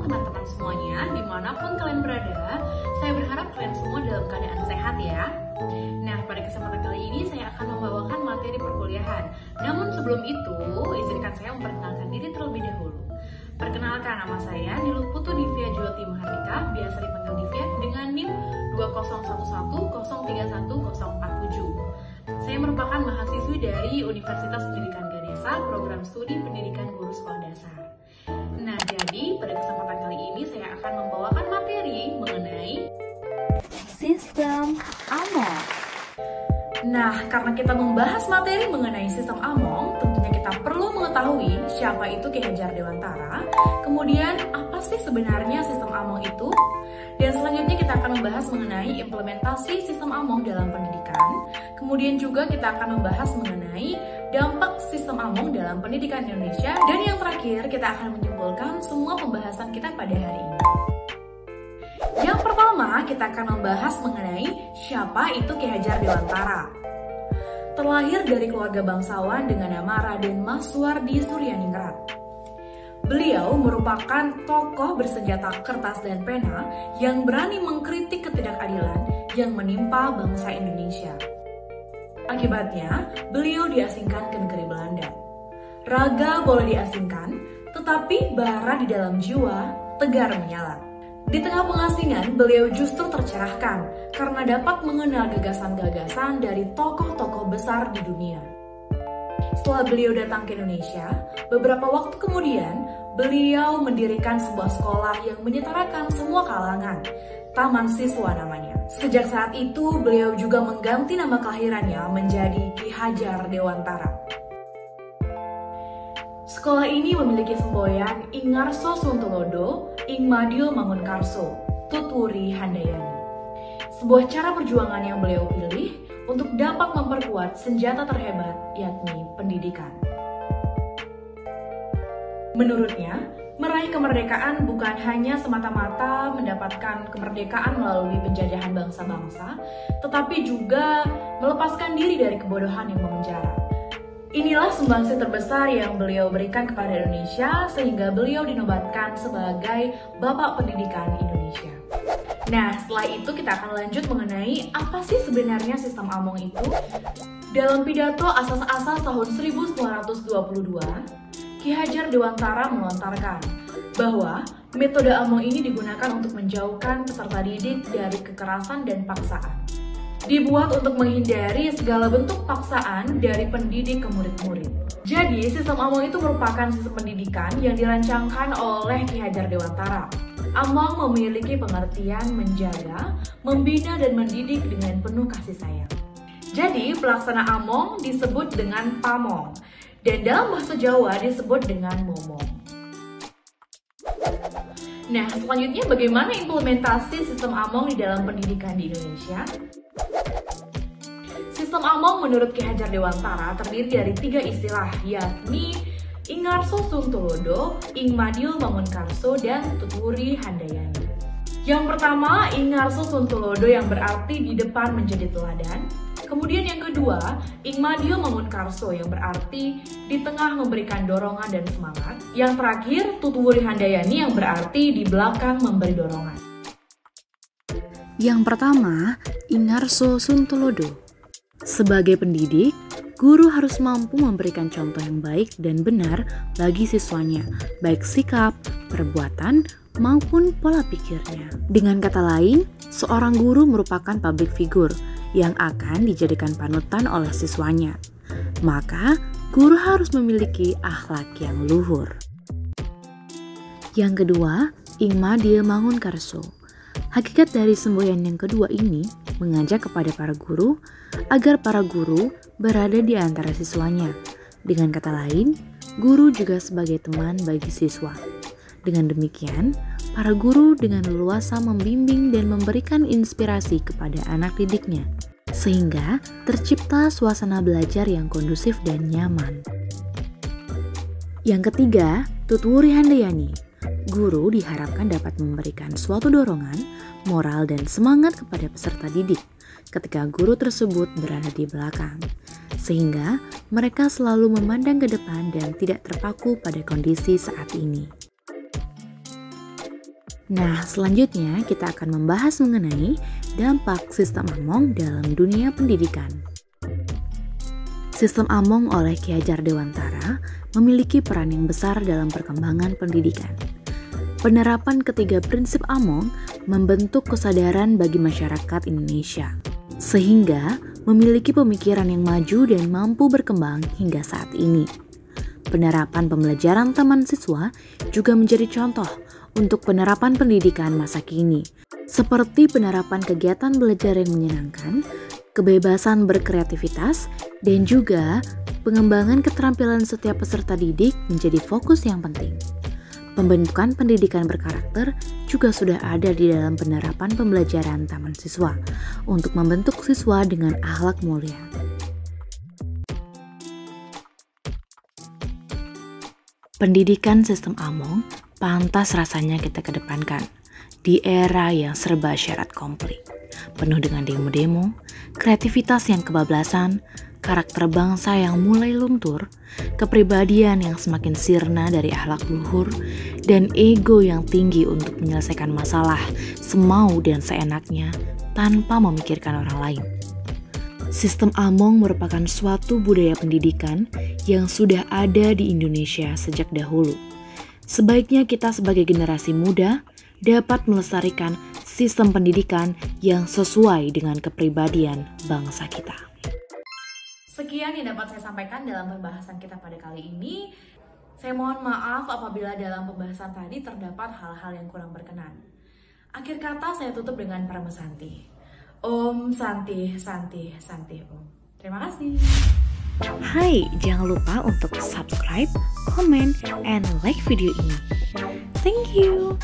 malam teman-teman semuanya, dimanapun kalian berada. Saya berharap kalian semua dalam keadaan sehat ya. Nah, pada kesempatan kali ini saya akan membawakan materi perkuliahan. Namun sebelum itu, izinkan saya memperkenalkan diri terlebih dahulu. Perkenalkan, nama saya Niluputu Divya Jyoti Mahardika, biasa dipanggil Divya, dengan NIM 20111047047. Saya merupakan mahasiswi dari Universitas Pendidikan Ganesha, program studi pendidikan guru sekolah dasar. Nah, jadi pada kesempatan kali ini saya akan membawakan materi mengenai sistem AMONG. Nah, karena kita membahas materi mengenai sistem AMONG, tentunya kita perlu mengetahui siapa itu Ki Hajar Dewantara, kemudian apa sih sebenarnya sistem AMONG itu, dan selanjutnya kita akan membahas mengenai implementasi sistem AMONG dalam pendidikan, kemudian juga kita akan membahas mengenai dampak sistem AMONG dalam pendidikan Indonesia, dan yang terakhir kita akan menyimpulkan semua pembahasan kita pada hari ini. Yang pertama, kita akan membahas mengenai siapa itu Ki Hajar Dewantara. Terlahir dari keluarga bangsawan dengan nama Raden Maswardi Suryaningrat. Beliau merupakan tokoh bersenjata kertas dan pena yang berani mengkritik ketidakadilan yang menimpa bangsa Indonesia. Akibatnya, beliau diasingkan ke negeri Belanda. Raga boleh diasingkan, tetapi bara di dalam jiwa tegar menyala. Di tengah pengasingan, beliau justru tercerahkan karena dapat mengenal gagasan-gagasan dari tokoh-tokoh besar di dunia. Setelah beliau datang ke Indonesia, beberapa waktu kemudian, beliau mendirikan sebuah sekolah yang menyetarakan semua kalangan, Taman Siswa namanya. Sejak saat itu, beliau juga mengganti nama kelahirannya menjadi Ki Hajar Dewantara. Sekolah ini memiliki semboyan Ing Ngarso Suntulodo, Ing Madyo Mangunkarso, Tutwuri Handayani. Sebuah cara perjuangan yang beliau pilih untuk dapat memperkuat senjata terhebat, yakni pendidikan. Menurutnya, meraih kemerdekaan bukan hanya semata-mata mendapatkan kemerdekaan melalui penjajahan bangsa-bangsa, tetapi juga melepaskan diri dari kebodohan yang memenjara. Inilah sumbangsi terbesar yang beliau berikan kepada Indonesia sehingga beliau dinobatkan sebagai Bapak Pendidikan Indonesia. Nah, setelah itu kita akan lanjut mengenai apa sih sebenarnya sistem AMONG itu. Dalam pidato asas-asas tahun 1922, Ki Hajar Dewantara melontarkan bahwa metode AMONG ini digunakan untuk menjauhkan peserta didik dari kekerasan dan paksaan. Dibuat untuk menghindari segala bentuk paksaan dari pendidik ke murid-murid. Jadi, sistem AMONG itu merupakan sistem pendidikan yang dirancangkan oleh Ki Hajar Dewantara. AMONG memiliki pengertian menjaga, membina, dan mendidik dengan penuh kasih sayang. Jadi, pelaksana AMONG disebut dengan pamong, dan dalam bahasa Jawa disebut dengan momong. Nah, selanjutnya bagaimana implementasi sistem AMONG di dalam pendidikan di Indonesia? Sistem AMONG menurut Ki Hajar Dewantara terdiri dari 3 istilah, yakni Ing Ngarso Suntulodo, Ing Madyo Mangunkarso, dan Tutwuri Handayani. Yang pertama, Ing Ngarso Suntulodo yang berarti di depan menjadi teladan. Kemudian yang kedua, Ing Madyo Mangunkarso yang berarti di tengah memberikan dorongan dan semangat. Yang terakhir, Tutwuri Handayani yang berarti di belakang memberi dorongan. Yang pertama, Ing Ngarso Suntulodo. Sebagai pendidik, guru harus mampu memberikan contoh yang baik dan benar bagi siswanya, baik sikap, perbuatan, maupun pola pikirnya. Dengan kata lain, seorang guru merupakan public figure yang akan dijadikan panutan oleh siswanya. Maka, guru harus memiliki akhlak yang luhur. Yang kedua, Ing Madyo Mangunkarso. Hakikat dari semboyan yang kedua ini mengajak kepada para guru agar para guru berada di antara siswanya. Dengan kata lain, guru juga sebagai teman bagi siswa. Dengan demikian, para guru dengan leluasa membimbing dan memberikan inspirasi kepada anak didiknya, sehingga tercipta suasana belajar yang kondusif dan nyaman. Yang ketiga, Tutwuri Handayani. Guru diharapkan dapat memberikan suatu dorongan, moral, dan semangat kepada peserta didik ketika guru tersebut berada di belakang, sehingga mereka selalu memandang ke depan dan tidak terpaku pada kondisi saat ini. Nah, selanjutnya kita akan membahas mengenai dampak sistem Among dalam dunia pendidikan. Sistem Among oleh Ki Hajar Dewantara memiliki peran yang besar dalam perkembangan pendidikan. Penerapan ketiga prinsip Among membentuk kesadaran bagi masyarakat Indonesia, sehingga memiliki pemikiran yang maju dan mampu berkembang hingga saat ini. Penerapan pembelajaran taman siswa juga menjadi contoh untuk penerapan pendidikan masa kini, seperti penerapan kegiatan belajar yang menyenangkan, kebebasan berkreativitas, dan juga pengembangan keterampilan setiap peserta didik menjadi fokus yang penting. Pembentukan pendidikan berkarakter juga sudah ada di dalam penerapan pembelajaran taman siswa untuk membentuk siswa dengan akhlak mulia. Pendidikan sistem Among pantas rasanya kita kedepankan di era yang serba syarat komplit, penuh dengan demo-demo, kreativitas yang kebablasan, karakter bangsa yang mulai luntur, kepribadian yang semakin sirna dari akhlak luhur, dan ego yang tinggi untuk menyelesaikan masalah semau dan seenaknya tanpa memikirkan orang lain. Sistem Among merupakan suatu budaya pendidikan yang sudah ada di Indonesia sejak dahulu. Sebaiknya kita sebagai generasi muda dapat melestarikan sistem pendidikan yang sesuai dengan kepribadian bangsa kita. Sekian yang dapat saya sampaikan dalam pembahasan kita pada kali ini. Saya mohon maaf apabila dalam pembahasan tadi terdapat hal-hal yang kurang berkenan. Akhir kata saya tutup dengan Parama Santi. Om Santi, Santi, Santi Om. Terima kasih. Hai, jangan lupa untuk subscribe, comment, and like video ini. Thank you.